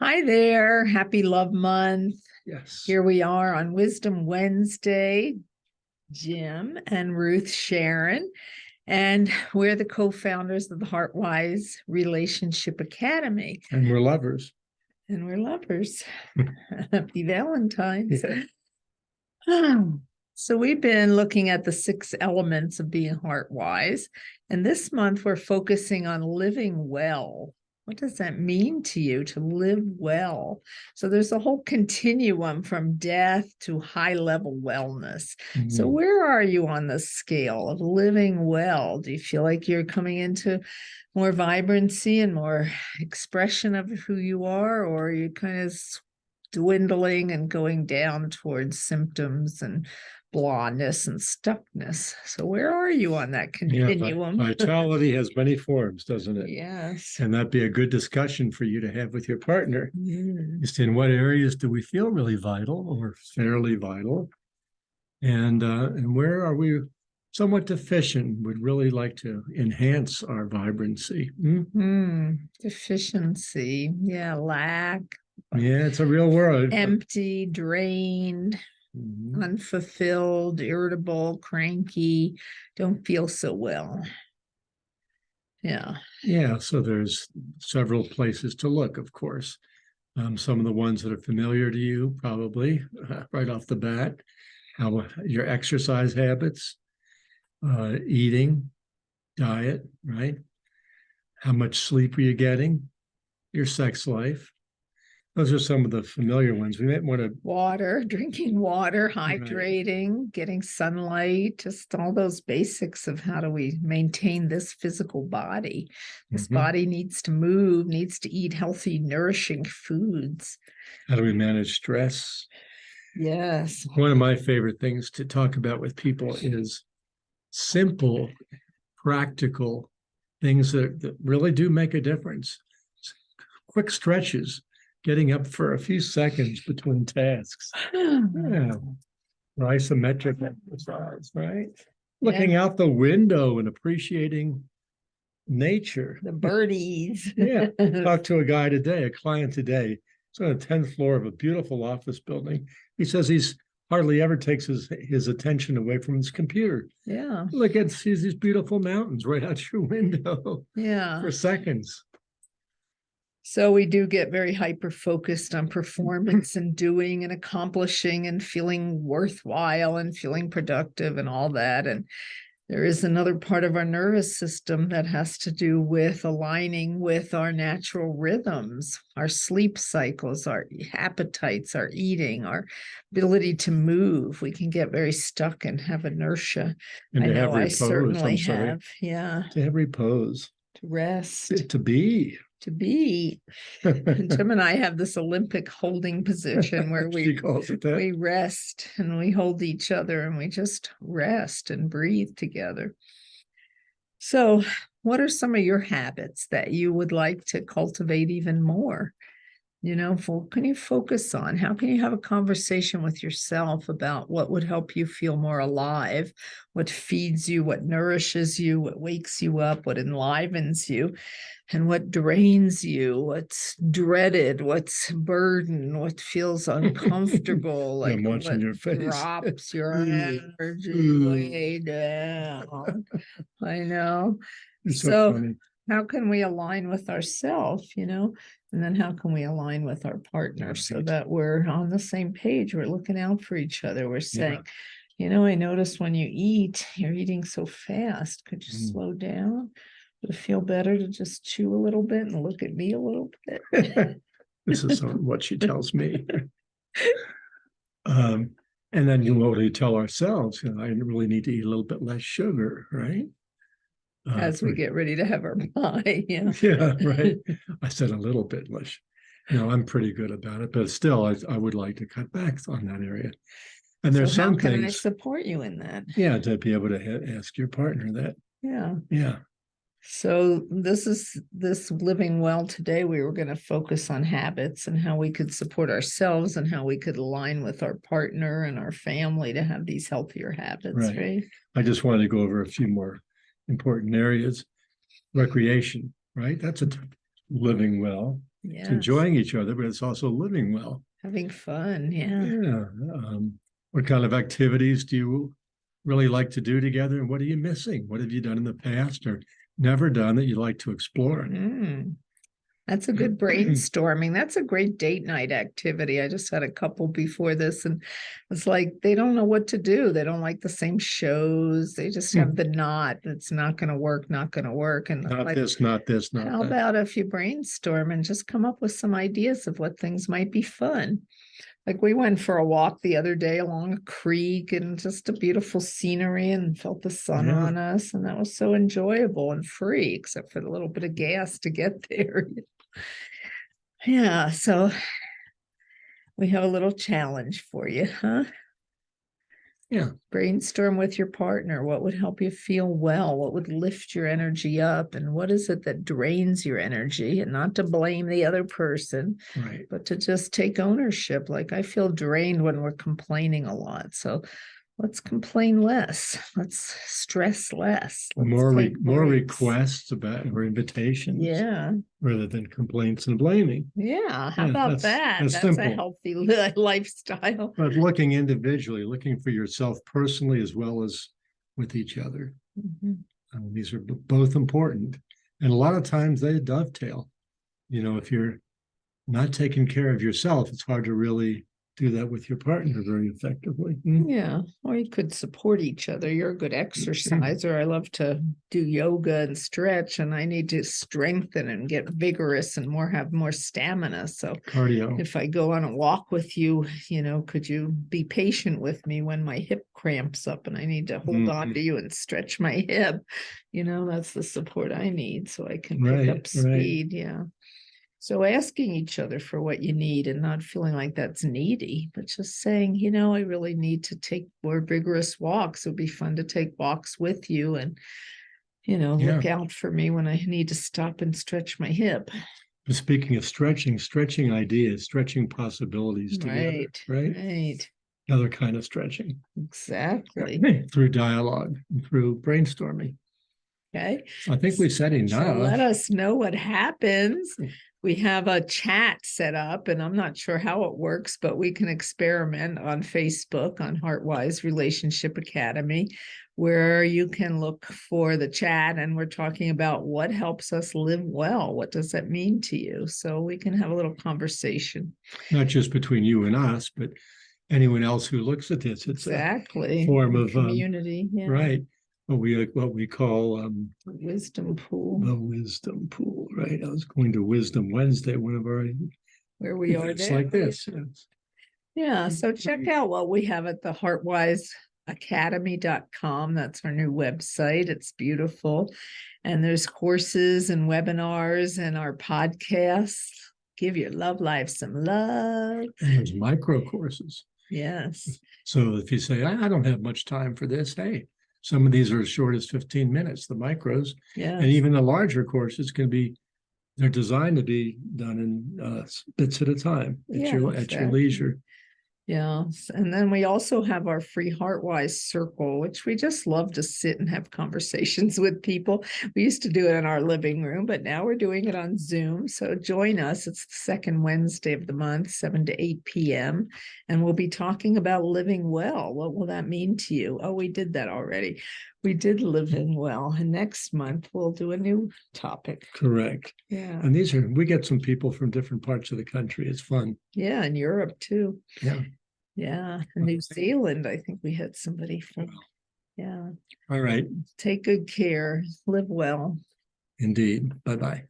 Hi there. Happy Love Month. Yes. Here we are on Wisdom Wednesday. Jim and Ruth Sharon, and we're the co-founders of the Heartwise Relationship Academy. And we're lovers. And we're lovers. Happy Valentine's. So we've been looking at the 6 elements of being heartwise, and this month we're focusing on living well. What does that mean to you to live well? So there's a whole continuum from death to high level wellness. So where are you on the scale of living well? Do you feel like you're coming into more vibrancy and more expression of who you are you kind of dwindling and going down towards symptoms and blondness and stuckness? So where are you on that continuum? Vitality has many forms, doesn't it? Yes. And that'd be a good discussion for you to have with your partner. Just in what areas do we feel really vital or fairly vital? And where are we somewhat deficient, would really like to enhance our vibrancy? Deficiency. Yeah, lack. Yeah, it's a real world. Empty, drained, unfulfilled, irritable, cranky, don't feel so well. Yeah, so there's several places to look, of course. Some of the ones that are familiar to you, probably right off the bat, how your exercise habits, eating, diet, right? How much sleep are you getting? Your sex life. Those are some of the familiar ones. We might want to drinking water, hydrating, getting sunlight, just all those basics of how do we maintain this physical body. This body needs to move, needs to eat healthy, nourishing foods. How do we manage stress? Yes. One of my favorite things to talk about with people is simple, practical things that really do make a difference. Quick stretches. Getting up for a few seconds between tasks. Isometric exercise, right? Looking out the window and appreciating nature. The birdies. Talked to a guy today, a client today. He's on the 10th floor of a beautiful office building. He says he's hardly ever takes his attention away from his computer. Yeah. Look at sees these beautiful mountains right out your window. Yeah. For seconds. So we do get very hyper-focused on performance and doing and accomplishing and feeling worthwhile and feeling productive and all that. And there is another part of our nervous system that has to do with aligning with our natural rhythms, our sleep cycles, our appetites, our eating, our ability to move. We can get very stuck and have inertia. And I know I certainly have. Yeah. To have repose. To rest. To be. Jim and I have this Olympic holding position where we rest and we hold each other and we just rest and breathe together. So what are some of your habits that you would like to cultivate even more? What can you focus on? How can you have a conversation with yourself about what would help you feel more alive, what feeds you, what nourishes you, what wakes you up, what enlivens you, and what drains you, what's dreaded, what's burdened, what feels uncomfortable, like what your face. Drops your energy way down. I know. So how can we align with ourselves, and then how can we align with our partner so that we're on the same page? We're looking out for each other. We're saying, I noticed when you eat, you're eating so fast. Could you slow down? Would it feel better to just chew a little bit and look at me a little bit? This is what she tells me. And then we tell ourselves, I really need to eat a little bit less sugar, right? As we get ready to have our pie. Yeah, right. I said a little bit less. I'm pretty good about it, but still, I would like to cut back on that area. And there's some things. How can I support you in that? Yeah, to be able to ask your partner that. Yeah. So this living well today, we were going to focus on habits and how we could support ourselves and how we could align with our partner and our family to have these healthier habits, right? I just wanted to go over a few more important areas. Recreation. right? That's living well. It's Yes. enjoying each other, but it's also living well. Having fun. Yeah. Yeah. What kind of activities do you really like to do together? And what are you missing? What have you done in the past or never done that you'd like to explore? Mm. That's a good brainstorming. That's a great date night activity. I just had a couple before this, and it's like they don't know what to do. They don't like the same shows. They just have the knot. It's not going to work, not going to work. And Not like, this, not this, not how that. about if you brainstorm and just come up with some ideas of what things might be fun? Like we went for a walk the other day along a creek and just a beautiful scenery and felt the sun Yeah. on us. And that was so enjoyable and free, except for the little bit of gas to get there. Yeah, so we have a little challenge for you, huh? Yeah. Brainstorm with your partner. What would help you feel well? What would lift your energy up? And what is it that drains your energy? And not to blame the other person, Right. but to just take ownership. Like I feel drained when we're complaining a lot. So let's complain less. Let's stress less. Let's More take breaks. requests about or invitations. Yeah. Rather than complaints and blaming. Yeah. How Yeah, about that's- that? that's That's a simple. healthy lifestyle. But looking individually, looking for yourself personally as well as with each other. Mhm. These are both important. And a lot of times they dovetail. You know, if you're not taking care of yourself, it's hard to really do that with your partner very effectively. Yeah, or you could support each other. You're a good exerciser. I love to do yoga and stretch, and I need to strengthen and get vigorous and have more stamina. So Cardio. if I go on a walk with you, could you be patient with me when my hip cramps up and I need to hold on to you and stretch my hip? That's the support I need so I can pick up speed. Yeah. So asking each other for what you need and not feeling like that's needy, but just saying, I really need to take more vigorous walks. It would be fun to take walks with you and, look out for me when I need to stop and stretch my hip. Speaking of stretching ideas, stretching possibilities together, Right. Another kind of stretching. Exactly. Through dialogue, through brainstorming. Okay. I think we said enough. So let us know what happens. We have a chat set up, and I'm not sure how it works, but we can experiment on Facebook on Heartwise Relationship Academy, where you can look for the chat, and we're talking about what helps us live well. What does that mean to you? So we can have a little conversation. Not just between you and us, but anyone else who looks at this. It's exactly a form of community, right? What we call wisdom pool. The wisdom pool, right? I was going to Wisdom Wednesday, one of our where we are events there. like this. Yes. Yeah, so check out what we have at the heartwiseacademy.com. That's our new website. It's beautiful. And there's courses and webinars and our podcasts. Give your love life some love. And there's micro courses. Yes. So if you say, I don't have much time for this, hey, some of these are as short as 15 minutes, the micros. Yeah. And even the larger courses they're designed to be done in bits at a time at your leisure. Yes. And then we also have our free Heartwise Circle, which we just love to sit and have conversations with people. We used to do it in our living room, but now we're doing it on Zoom. So join us. It's the second Wednesday of the month, 7 to 8 p.m. And we'll be talking about living well. What will that mean to you? Oh, we did that already. We did living well. And next month we'll do a new topic. Correct. Yeah. And we get some people from different parts of the country. It's fun. Yeah. And Europe too. Yeah. Yeah. New Zealand, I think we had somebody from. Yeah. All right. Take good care. Live well. Indeed. Bye-bye.